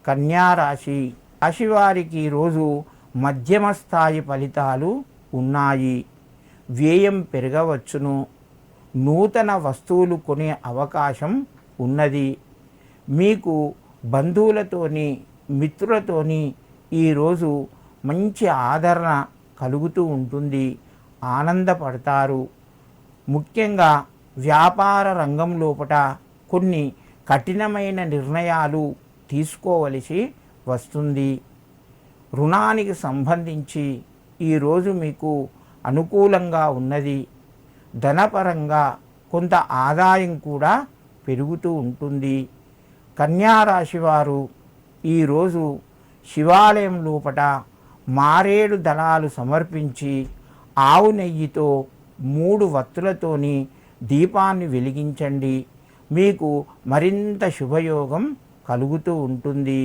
కన్యారాశి రాశివారికి ఈరోజు మధ్యమ స్థాయి ఫలితాలు ఉన్నాయి. వ్యయం పెరగవచ్చును. నూతన వస్తువులు కొనే అవకాశం ఉన్నది. మీకు బంధువులతోని మిత్రులతోని ఈరోజు మంచి ఆదరణ కలుగుతూ ఉంటుంది. ఆనందపడతారు. ముఖ్యంగా వ్యాపార రంగం లోపట కొన్ని కఠినమైన నిర్ణయాలు తీసుకోవలసి వస్తుంది. రుణానికి సంబంధించి ఈరోజు మీకు అనుకూలంగా ఉన్నది. ధనపరంగా కొంత ఆదాయం కూడా పెరుగుతూ ఉంటుంది. కన్యారాశి వారు ఈరోజు శివాలయం లోపట మారేడు దళాలు సమర్పించి ఆవు నెయ్యితో 3 వత్తులతోని దీపాన్ని వెలిగించండి. మీకు మరింత శుభయోగం కలుగుతూ ఉంటుంది.